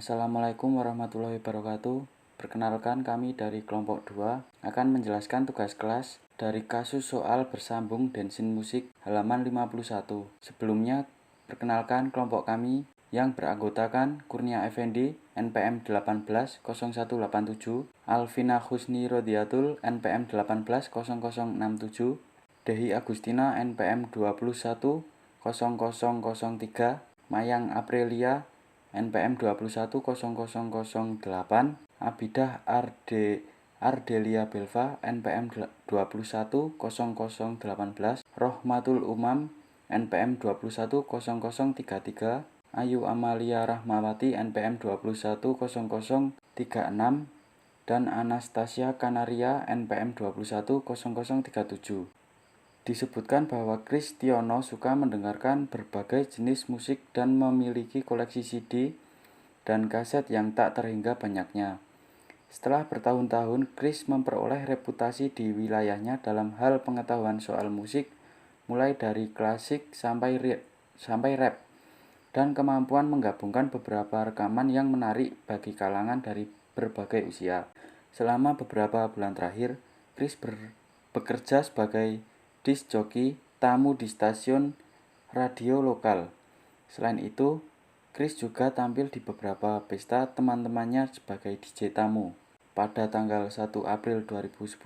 Assalamualaikum warahmatullahi wabarakatuh. Perkenalkan, kami dari kelompok 2 akan menjelaskan tugas kelas dari kasus soal bersambung densin musik halaman 51. Sebelumnya, perkenalkan kelompok kami yang beranggotakan Kurnia Effendi NPM 180187, Alvina Husni Rodiatul NPM 180067, Dehi Agustina NPM 210003, Mayang Aprilia NPM 210008, Abidah Ardelia Belva NPM 210018, Rohmatul Umam NPM 210033, Ayu Amalia Rahmawati NPM 210036, dan Anastasia Kanaria NPM 210037. Disebutkan bahwa Kristiono suka mendengarkan berbagai jenis musik dan memiliki koleksi CD dan kaset yang tak terhingga banyaknya. Setelah bertahun-tahun, Kris memperoleh reputasi di wilayahnya dalam hal pengetahuan soal musik, mulai dari klasik sampai rap, dan kemampuan menggabungkan beberapa rekaman yang menarik bagi kalangan dari berbagai usia. Selama beberapa bulan terakhir, Kris bekerja sebagai disc joki tamu di stasiun radio lokal. Selain itu, Kris juga tampil di beberapa pesta teman-temannya sebagai DJ tamu. Pada tanggal 1 April 2010,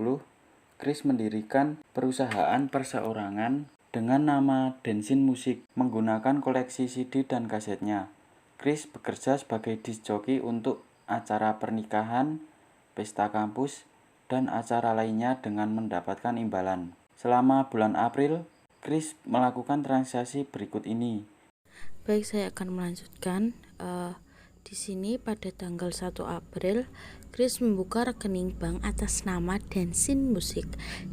Kris mendirikan perusahaan perseorangan dengan nama Densin Musik menggunakan koleksi CD dan kasetnya. Kris bekerja sebagai disc joki untuk acara pernikahan, pesta kampus, dan acara lainnya dengan mendapatkan imbalan. Selama bulan April, Kris melakukan transaksi berikut ini. Baik, saya akan melanjutkan. Di sini pada tanggal 1 April, Kris membuka rekening bank atas nama Densin Musik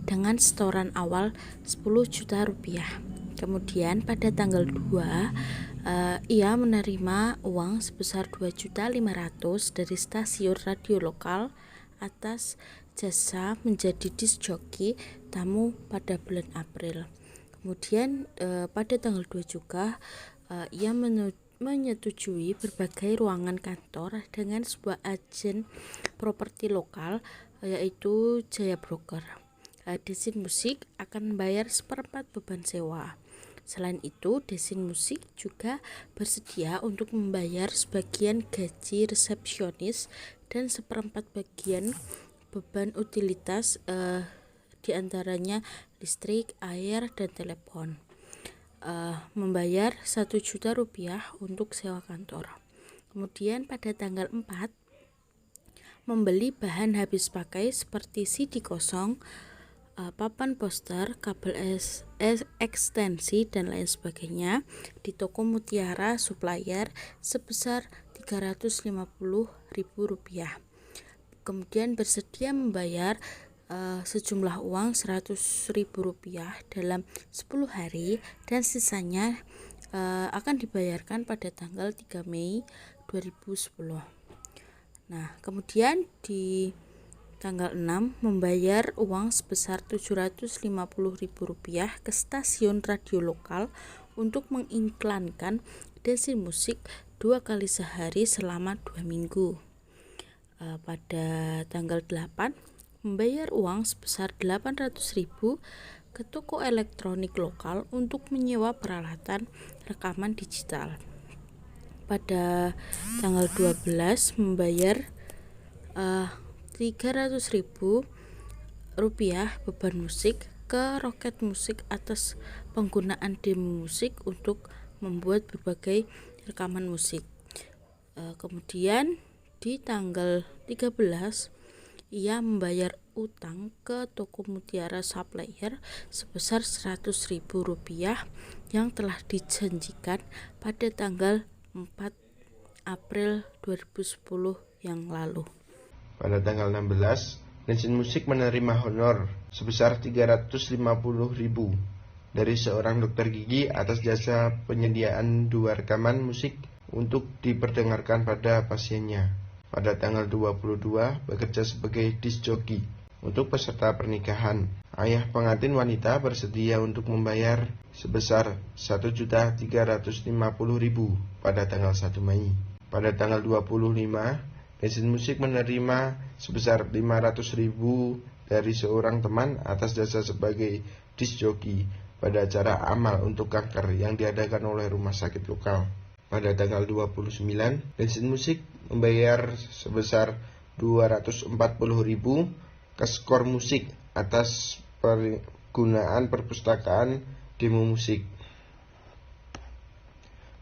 dengan setoran awal 10 juta rupiah. Kemudian pada tanggal 2, ia menerima uang sebesar 2.500.000 dari stasiun radio lokal atas jasa menjadi disc joki tamu pada bulan April. Kemudian pada tanggal 2 juga ia menyetujui berbagai ruangan kantor dengan sebuah agen properti lokal, yaitu Jaya Broker. Densin Musik akan membayar seperempat beban sewa. Selain itu, Densin Musik juga bersedia untuk membayar sebagian gaji resepsionis dan seperempat bagian beban utilitas, diantaranya listrik, air, dan telepon. Membayar 1 juta rupiah untuk sewa kantor. Kemudian pada tanggal 4, membeli bahan habis pakai seperti CD kosong, papan poster, kabel ekstensi, dan lain sebagainya di toko Mutiara Supplier sebesar Rp350.000. Kemudian bersedia membayar sejumlah uang Rp100.000 dalam 10 hari, dan sisanya akan dibayarkan pada tanggal 3 Mei 2010. Nah, kemudian di tanggal 6 membayar uang sebesar Rp750.000 ke stasiun radio lokal untuk mengiklankan Densin Musik 2 kali sehari selama 2 minggu. Pada tanggal 8 membayar uang sebesar Rp800.000 ke toko elektronik lokal untuk menyewa peralatan rekaman digital. Pada tanggal 12 membayar Rp300.000 beban musik ke Rocket Musik atas penggunaan demo musik untuk membuat berbagai rekaman musik. Kemudian di tanggal 13 ia membayar utang ke toko Mutiara Supplier sebesar Rp100.000 yang telah dijanjikan pada tanggal 4 April 2010 yang lalu. Pada tanggal 16, Densin Musik menerima honor sebesar Rp350.000 dari seorang dokter gigi atas jasa penyediaan 2 rekaman musik untuk diperdengarkan pada pasiennya. Pada tanggal 22 bekerja sebagai disc joki untuk peserta pernikahan. Ayah pengantin wanita bersedia untuk membayar sebesar Rp1.350.000 pada tanggal 1 Mei. Pada tanggal 25, Densin Musik menerima sebesar 500.000 dari seorang teman atas jasa sebagai disc jockey pada acara amal untuk kanker yang diadakan oleh rumah sakit lokal. Pada tanggal 29, Densin Musik membayar sebesar 240.000 ke Skor Musik atas penggunaan perpustakaan demo musik.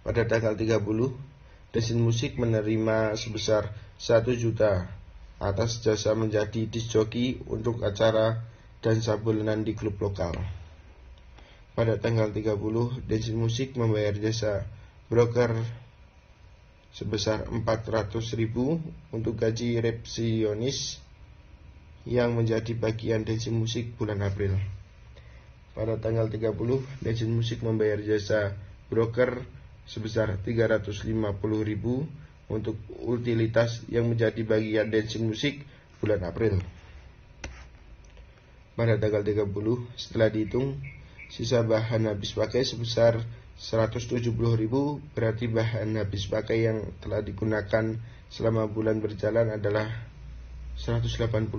Pada tanggal 30, Densin Musik menerima sebesar 1 juta atas jasa menjadi disc jockey untuk acara dansa bulanan di klub lokal. Pada tanggal 30, Densin Musik membayar jasa broker sebesar 400.000 untuk gaji resepsionis yang menjadi bagian Densin Musik bulan April. Pada tanggal 30, Densin Musik membayar jasa broker sebesar 350.000 untuk utilitas yang menjadi bagian Densin Musik bulan April. Pada tanggal 30, setelah dihitung, sisa bahan habis pakai sebesar 170.000, berarti bahan habis pakai yang telah digunakan selama bulan berjalan adalah 180.000.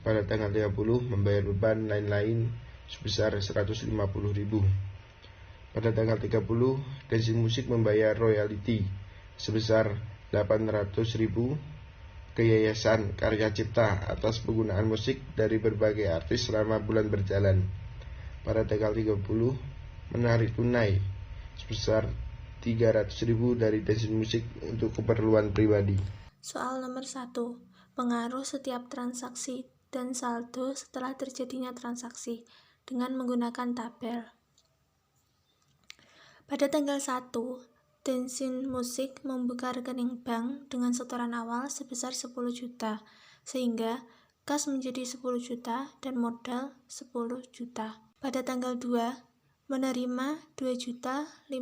Pada tanggal 30, membayar beban lain-lain sebesar 150.000. Pada tanggal 30, Densin Musik membayar royalti sebesar 800.000 ke Yayasan Karya Cipta atas penggunaan musik dari berbagai artis selama bulan berjalan. Pada tanggal 30, menarik tunai sebesar 300.000 dari Densin Musik untuk keperluan pribadi. Soal nomor 1. Pengaruh setiap transaksi dan saldo setelah terjadinya transaksi dengan menggunakan tabel. Pada tanggal 1, Densin Musik membuka rekening bank dengan setoran awal sebesar 10 juta, sehingga kas menjadi 10 juta dan modal 10 juta. Pada tanggal 2, menerima 2.500.000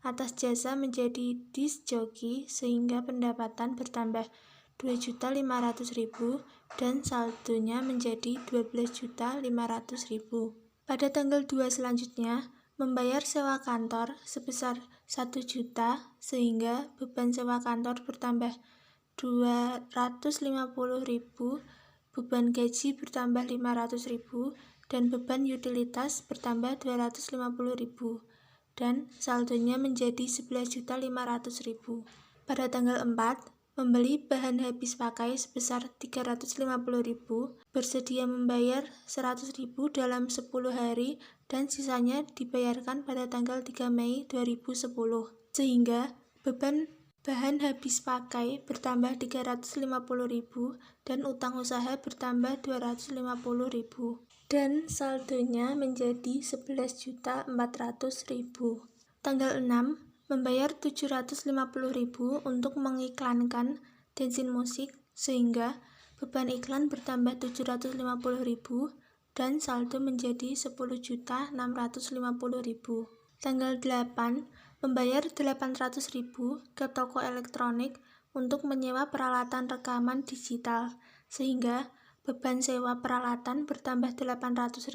atas jasa menjadi disc jockey sehingga pendapatan bertambah 2.500.000 dan saldonya menjadi 12.500.000. Pada tanggal 2 selanjutnya, membayar sewa kantor sebesar 1 juta sehingga beban sewa kantor bertambah 250.000, beban gaji bertambah 500.000 dan beban utilitas bertambah 250.000 dan saldonya menjadi 11.500.000. Pada tanggal 4, membeli bahan habis pakai sebesar 350.000, bersedia membayar 100.000 dalam 10 hari dan sisanya dibayarkan pada tanggal 3 Mei 2010, sehingga beban bahan habis pakai bertambah 350.000 dan utang usaha bertambah 250.000 dan saldonya menjadi 11.400.000. Tanggal 6, membayar 750.000 untuk mengiklankan Densin Musik sehingga beban iklan bertambah 750.000 dan saldo menjadi 10.650.000. Tanggal 8, membayar 800.000 ke toko elektronik untuk menyewa peralatan rekaman digital sehingga beban sewa peralatan bertambah 800.000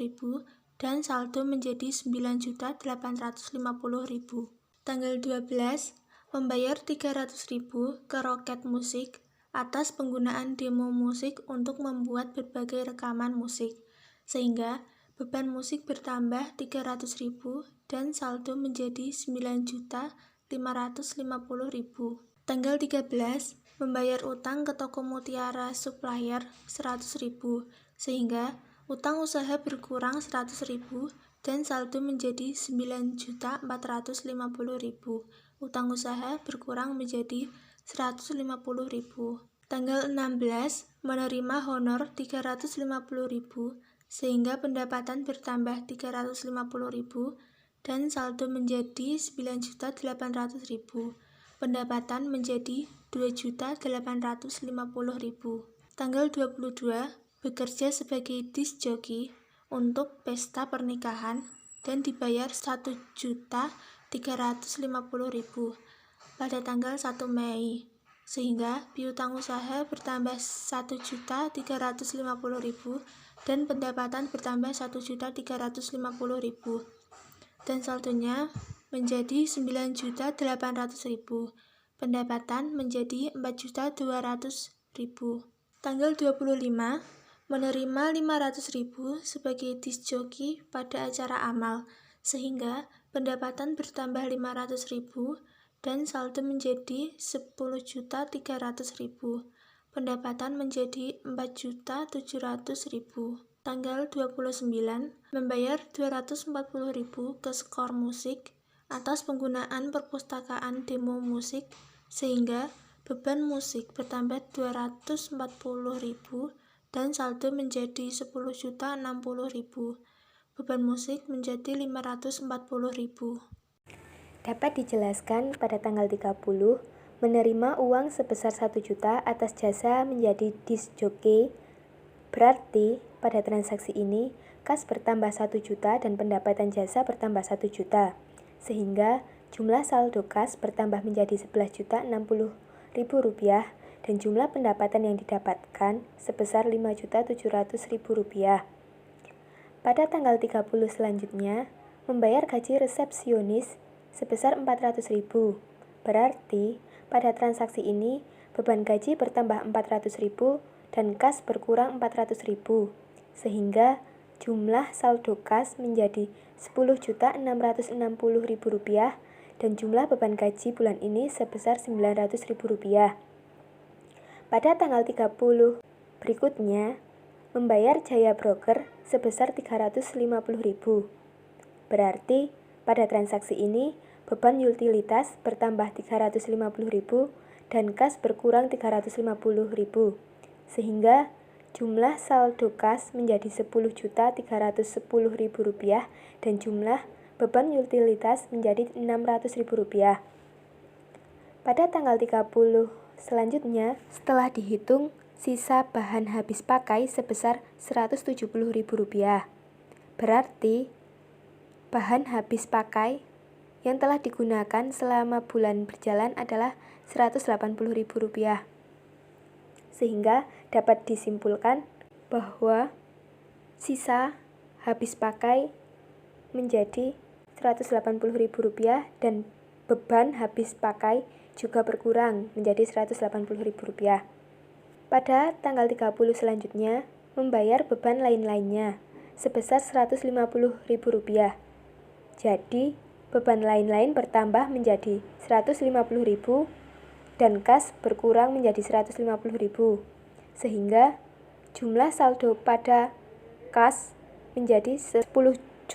dan saldo menjadi 9.850.000. Tanggal 12, membayar 300.000 ke Rocket Musik atas penggunaan demo musik untuk membuat berbagai rekaman musik, sehingga beban musik bertambah 300.000 dan saldo menjadi 9.550.000. Tanggal 13, membayar utang ke toko Mutiara Supplier 100.000, sehingga utang usaha berkurang 100.000 dan saldo menjadi 9.450.000. Utang usaha berkurang menjadi 150.000. Tanggal 16, menerima honor 350.000 sehingga pendapatan bertambah 350.000 dan saldo menjadi 9.800.000. Pendapatan menjadi 2.850.000. Tanggal 22, bekerja sebagai disc jockey untuk pesta pernikahan dan dibayar 1.350.000 pada tanggal 1 Mei, sehingga piutang usaha bertambah 1.350.000 dan pendapatan bertambah 1.350.000 dan saldonya menjadi 9.800.000. Pendapatan menjadi 4.200.000. Tanggal 25 menerima 500.000 sebagai disc joki pada acara amal, sehingga pendapatan bertambah 500.000 dan saldo menjadi 10.300.000. Pendapatan menjadi 4.700.000. Tanggal 29 membayar 240.000 ke Skor Musik atas penggunaan perpustakaan demo musik, sehingga beban musik bertambah 240.000 dan saldo menjadi 10.060.000. Beban musik menjadi 540.000. Dapat dijelaskan pada tanggal 30 menerima uang sebesar 1 juta atas jasa menjadi disc jockey. Berarti pada transaksi ini kas bertambah 1 juta dan pendapatan jasa bertambah 1 juta, sehingga jumlah saldo kas bertambah menjadi 11.060.000 rupiah dan jumlah pendapatan yang didapatkan sebesar 5.700.000 rupiah. Pada tanggal 30 selanjutnya membayar gaji resepsionis sebesar 400.000. Berarti pada transaksi ini beban gaji bertambah 400.000 dan kas berkurang 400.000, sehingga jumlah saldo kas menjadi 10.660.000 rupiah dan jumlah beban gaji bulan ini sebesar 900.000 rupiah. Pada tanggal 30 berikutnya membayar jaya broker sebesar 350.000. Berarti pada transaksi ini beban utilitas bertambah 350.000 dan kas berkurang 350.000, sehingga jumlah saldo kas menjadi 10.310.000 rupiah dan jumlah beban utilitas menjadi 600.000 rupiah. Pada tanggal 30 selanjutnya setelah dihitung sisa bahan habis pakai sebesar 170.000 rupiah. Berarti bahan habis pakai yang telah digunakan selama bulan berjalan adalah 180.000 rupiah. Sehingga dapat disimpulkan bahwa sisa habis pakai menjadi 180.000 rupiah dan beban habis pakai juga berkurang menjadi 180.000 rupiah. Pada tanggal 30 selanjutnya membayar beban lain-lainnya sebesar 150.000 rupiah. Jadi beban lain-lain bertambah menjadi 150.000 dan kas berkurang menjadi 150.000, sehingga jumlah saldo pada kas menjadi 10.160.000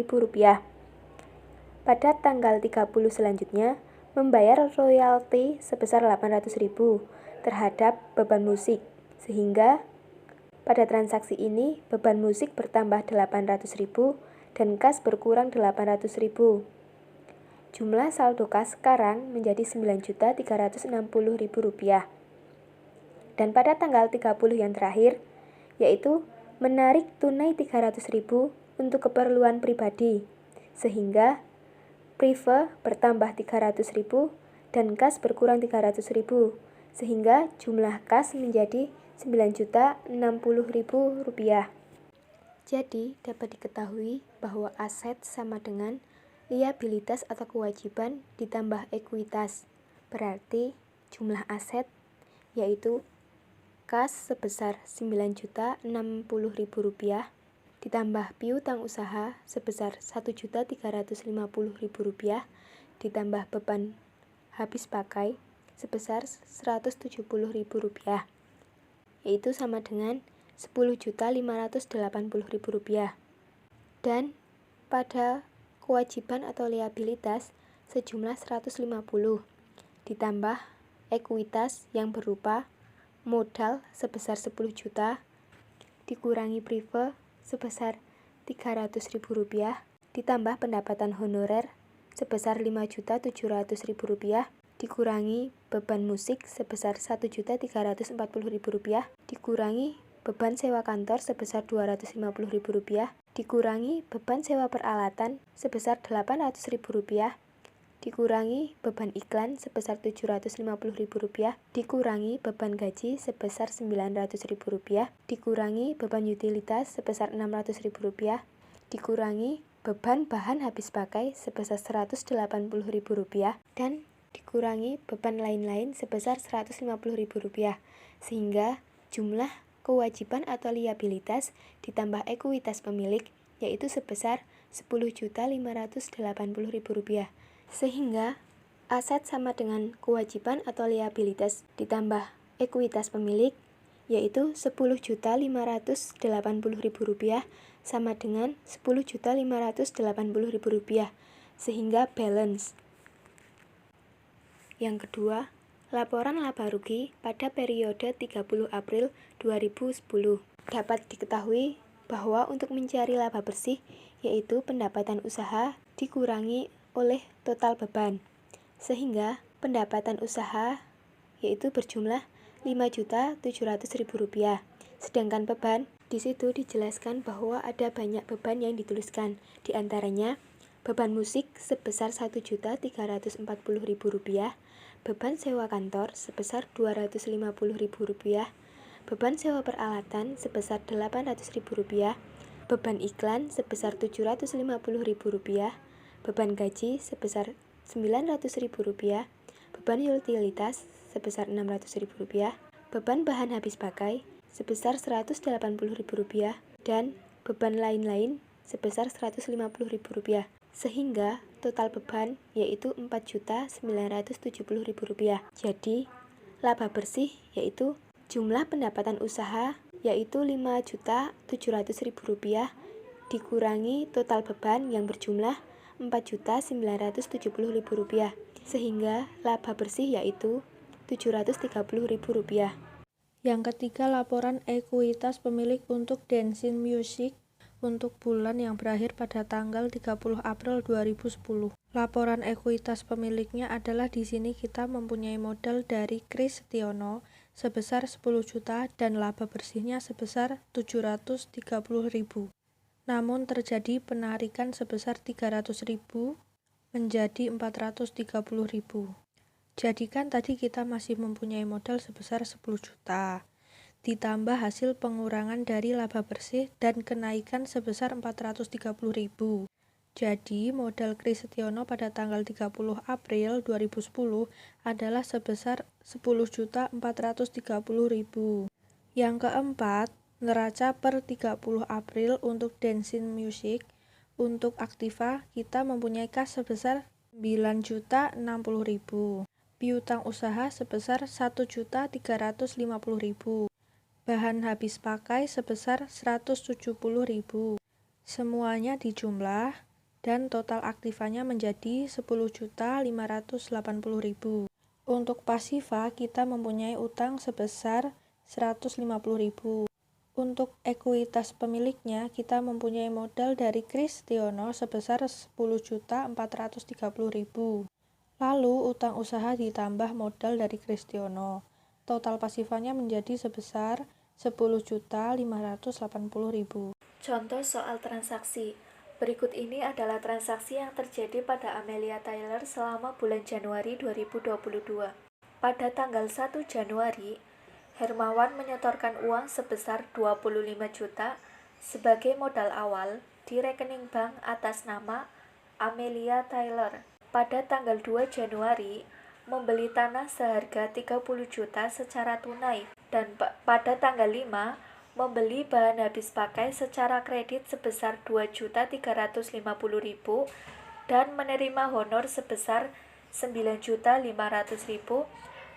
rupiah. Pada tanggal 30 selanjutnya membayar royalti sebesar 800.000 terhadap beban musik, sehingga pada transaksi ini beban musik bertambah 800.000 dan kas berkurang 800.000. Jumlah saldo kas sekarang menjadi 9.360.000 rupiah. Dan pada tanggal 30 yang terakhir, yaitu menarik tunai 300.000 untuk keperluan pribadi, sehingga prive bertambah 300.000 dan kas berkurang 300.000, sehingga jumlah kas menjadi 9.060.000 rupiah. Jadi dapat diketahui bahwa aset sama dengan liabilitas atau kewajiban ditambah ekuitas. Berarti jumlah aset yaitu kas sebesar 9.060.000 rupiah ditambah piutang usaha sebesar 1.350.000 rupiah ditambah beban habis pakai sebesar 170.000 rupiah, yaitu sama dengan 10.580.000 rupiah. Dan pada kewajiban atau liabilitas sejumlah 150 ditambah ekuitas yang berupa modal sebesar 10 juta dikurangi prive sebesar 300.000 rupiah ditambah pendapatan honorer sebesar 5.700.000 rupiah dikurangi beban musik sebesar 1.340.000 rupiah dikurangi beban sewa kantor sebesar 250.000 rupiah dikurangi beban sewa peralatan sebesar 800.000 rupiah dikurangi beban iklan sebesar 750.000 rupiah dikurangi beban gaji sebesar 900.000 rupiah dikurangi beban utilitas sebesar 600.000 rupiah dikurangi beban bahan habis pakai sebesar Rp180.000 dan dikurangi beban lain-lain sebesar Rp150.000, sehingga jumlah kewajiban atau liabilitas ditambah ekuitas pemilik yaitu sebesar Rp10.580.000, sehingga aset sama dengan kewajiban atau liabilitas ditambah ekuitas pemilik yaitu Rp10.580.000 sama dengan Rp10.580.000, sehingga balance. Yang kedua, laporan laba rugi pada periode 30 April 2010. Dapat diketahui bahwa untuk mencari laba bersih yaitu pendapatan usaha dikurangi oleh total beban, sehingga pendapatan usaha yaitu berjumlah Rp5.700.000. Sedangkan beban di situ dijelaskan bahwa ada banyak beban yang dituliskan, di antaranya beban musik sebesar Rp1.340.000, beban sewa kantor sebesar Rp250.000, beban sewa peralatan sebesar Rp800.000, beban iklan sebesar Rp750.000, beban gaji sebesar Rp900.000, beban utilitas sebesar Rp600.000, beban bahan habis pakai sebesar Rp180.000, dan beban lain-lain sebesar Rp150.000, sehingga total beban yaitu Rp4.970.000. Jadi, laba bersih yaitu jumlah pendapatan usaha yaitu Rp5.700.000 dikurangi total beban yang berjumlah Rp4.970.000, sehingga laba bersih yaitu Rp730.000. Yang ketiga, laporan ekuitas pemilik untuk Dancing Music untuk bulan yang berakhir pada tanggal 30 April 2010. Laporan ekuitas pemiliknya adalah di sini kita mempunyai modal dari Kris Tiono sebesar 10 juta dan laba bersihnya sebesar 730.000. Namun terjadi penarikan sebesar 300.000 menjadi 430.000. Jadikan tadi kita masih mempunyai modal sebesar 10 juta, ditambah hasil pengurangan dari laba bersih dan kenaikan sebesar 430.000. Jadi, modal Kris Tiono pada tanggal 30 April 2010 adalah sebesar 10.430.000. Yang keempat, neraca per 30 April untuk Dancing Music. Untuk Aktiva, kita mempunyai kas sebesar 9.060.000. Piutang usaha sebesar 1.350.000. Bahan habis pakai sebesar 170.000. Semuanya dijumlah dan total aktivanya menjadi 10.580.000. Untuk pasiva kita mempunyai utang sebesar 150.000. Untuk ekuitas pemiliknya kita mempunyai modal dari Kris Tiono sebesar 10.430.000. Lalu utang usaha ditambah modal dari Kris Tiono. Total pasifanya menjadi sebesar 10.580.000. Contoh soal transaksi. Berikut ini adalah transaksi yang terjadi pada Amelia Tyler selama bulan Januari 2022. Pada tanggal 1 Januari, Hermawan menyetorkan uang sebesar 25 juta sebagai modal awal di rekening bank atas nama Amelia Tyler. Pada tanggal 2 Januari, membeli tanah seharga 30 juta secara tunai, dan pada tanggal 5, membeli bahan habis pakai secara kredit sebesar 2.350.000 dan menerima honor sebesar 9.500.000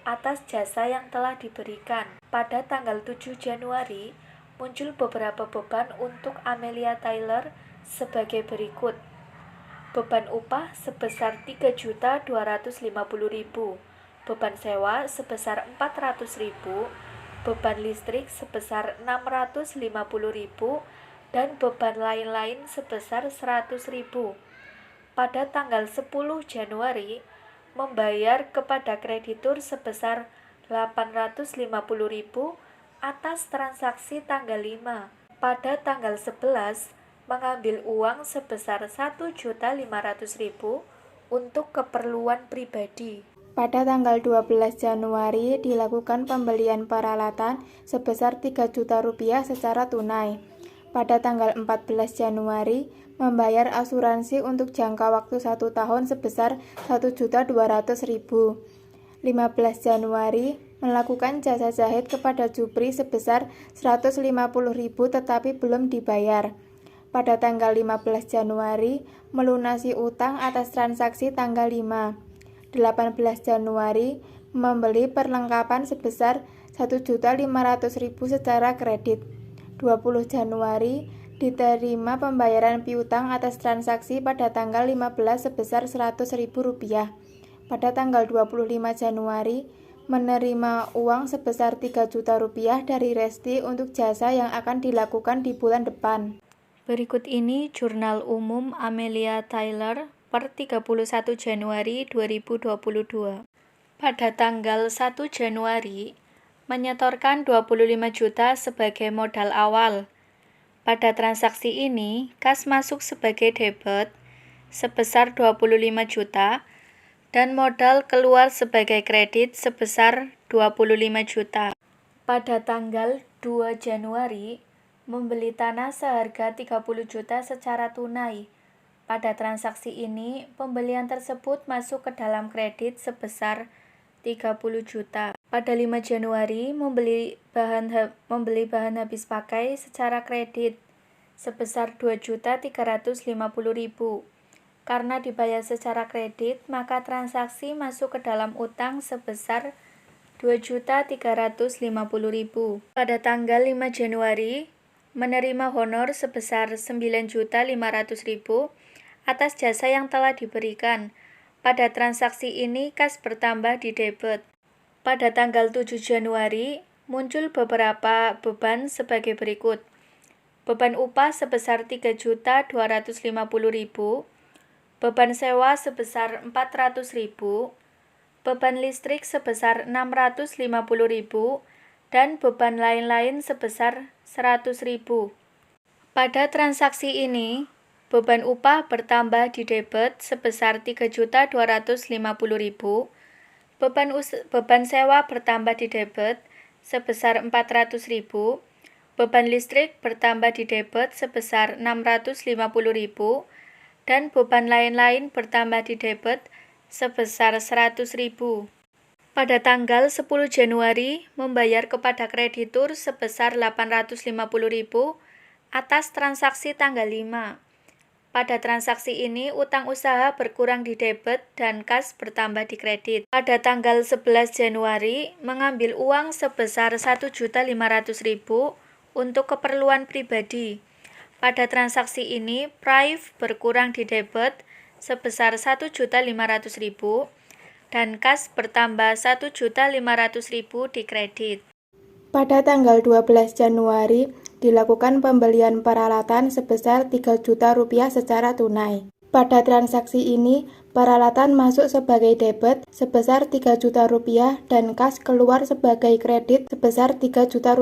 atas jasa yang telah diberikan. Pada tanggal 7 Januari, muncul beberapa beban untuk Amelia Tyler sebagai berikut. Beban upah sebesar 3.250.000, beban sewa sebesar 400.000, beban listrik sebesar 650.000, dan beban lain-lain sebesar 100.000. Pada tanggal 10 Januari, membayar kepada kreditur sebesar 850.000 atas transaksi tanggal 5. Pada tanggal 11, mengambil uang sebesar 1.500.000 untuk keperluan pribadi. Pada tanggal 12 Januari dilakukan pembelian peralatan sebesar 3 juta rupiah secara tunai. pada tanggal 14 Januari membayar asuransi untuk jangka waktu 1 tahun sebesar 1.200.000. 15 Januari melakukan jasa jahit kepada Jupri sebesar 150.000 tetapi belum dibayar. Pada tanggal 15 Januari melunasi utang atas transaksi tanggal 5. 18 Januari membeli perlengkapan sebesar 1.500.000 secara kredit. 20 Januari diterima pembayaran piutang atas transaksi pada tanggal 15 sebesar Rp100.000. Pada tanggal 25 Januari menerima uang sebesar Rp3 juta dari Resti untuk jasa yang akan dilakukan di bulan depan. Berikut ini Jurnal Umum Amelia Tyler per 31 Januari 2022. Pada tanggal 1 Januari menyetorkan 25 juta sebagai modal awal. Pada transaksi ini, kas masuk sebagai debit sebesar 25 juta dan modal keluar sebagai kredit sebesar 25 juta. Pada tanggal 2 Januari, membeli tanah seharga 30 juta secara tunai. Pada transaksi ini, pembelian tersebut masuk ke dalam kredit sebesar 30 juta. Pada 5 Januari, membeli bahan habis pakai secara kredit sebesar 2.350.000. Karena dibayar secara kredit, maka transaksi masuk ke dalam utang sebesar 2.350.000. Pada tanggal 5 Januari, menerima honor sebesar 9.500.000 atas jasa yang telah diberikan. Pada transaksi ini, kas bertambah di debit. Pada tanggal 7 Januari, muncul beberapa beban sebagai berikut. Beban upah sebesar 3.250.000, beban sewa sebesar 400.000, beban listrik sebesar 650.000, dan beban lain-lain sebesar 100.000. Pada transaksi ini, beban upah bertambah di debit sebesar 3.250.000, beban sewa bertambah di debit sebesar 400.000, beban listrik bertambah di debit sebesar 650.000, dan beban lain-lain bertambah di debit sebesar 100.000. Pada tanggal 10 Januari, membayar kepada kreditur sebesar 850.000 atas transaksi tanggal 5. Pada transaksi ini, utang usaha berkurang di debit dan kas bertambah di kredit. Pada tanggal 11 Januari, mengambil uang sebesar 1.500.000 untuk keperluan pribadi. Pada transaksi ini, Prive berkurang di debit sebesar 1.500.000 dan kas bertambah 1.500.000 di kredit. Pada tanggal 12 Januari dilakukan pembelian peralatan sebesar Rp3 juta secara tunai. Pada transaksi ini, peralatan masuk sebagai debit sebesar Rp3 juta dan kas keluar sebagai kredit sebesar Rp3 juta.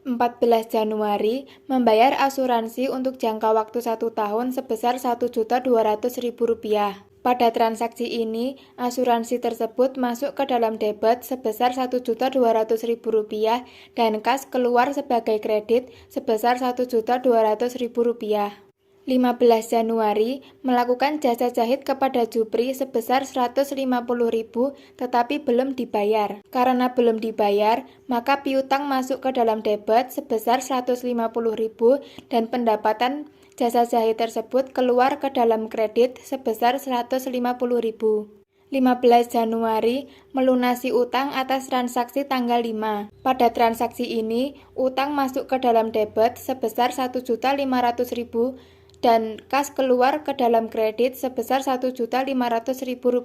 14 Januari membayar asuransi untuk jangka waktu 1 tahun sebesar Rp1.200.000. Pada transaksi ini, asuransi tersebut masuk ke dalam debit sebesar Rp1.200.000 dan kas keluar sebagai kredit sebesar Rp1.200.000. 15 Januari melakukan jasa jahit kepada Jupri sebesar Rp150.000 tetapi belum dibayar. Karena belum dibayar, maka piutang masuk ke dalam debit sebesar Rp150.000 dan pendapatan jasa jahit tersebut keluar ke dalam kredit sebesar Rp150.000. 15 Januari melunasi utang atas transaksi tanggal 5. Pada transaksi ini, utang masuk ke dalam debit sebesar Rp1.500.000 dan kas keluar ke dalam kredit sebesar Rp1.500.000.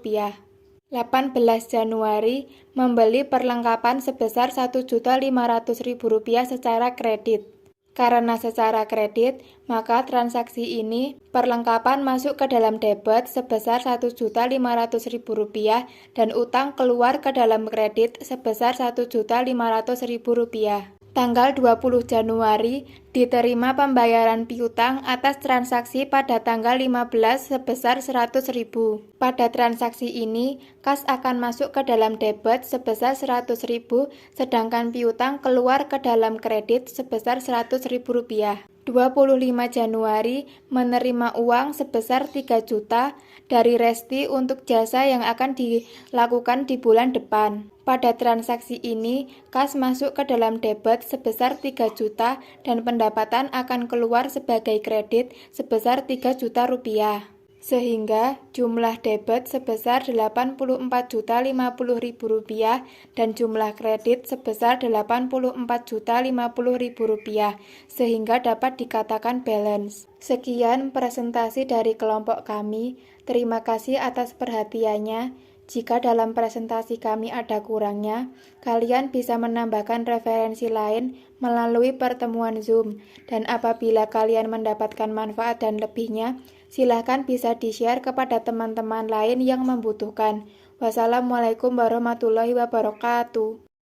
18 Januari membeli perlengkapan sebesar Rp1.500.000 secara kredit. Karena secara kredit, maka transaksi ini perlengkapan masuk ke dalam debit sebesar Rp1.500.000 dan utang keluar ke dalam kredit sebesar Rp1.500.000. Tanggal 20 Januari diterima pembayaran piutang atas transaksi pada tanggal 15 sebesar Rp100.000. Pada transaksi ini, kas akan masuk ke dalam debit sebesar Rp100.000, sedangkan piutang keluar ke dalam kredit sebesar Rp100.000. 25 Januari menerima uang sebesar 3 juta dari Resti untuk jasa yang akan dilakukan di bulan depan. Pada transaksi ini, kas masuk ke dalam debit sebesar 3 juta dan pendapatan akan keluar sebagai kredit sebesar 3 juta rupiah. Sehingga jumlah debit sebesar Rp84.050.000 dan jumlah kredit sebesar Rp84.050.000 sehingga dapat dikatakan balance. Sekian presentasi dari kelompok kami. Terima kasih atas perhatiannya. Jika dalam presentasi kami ada kurangnya, kalian bisa menambahkan referensi lain melalui pertemuan Zoom. Dan apabila kalian mendapatkan manfaat dan lebihnya, silahkan bisa di-share kepada teman-teman lain yang membutuhkan. Wassalamualaikum warahmatullahi wabarakatuh.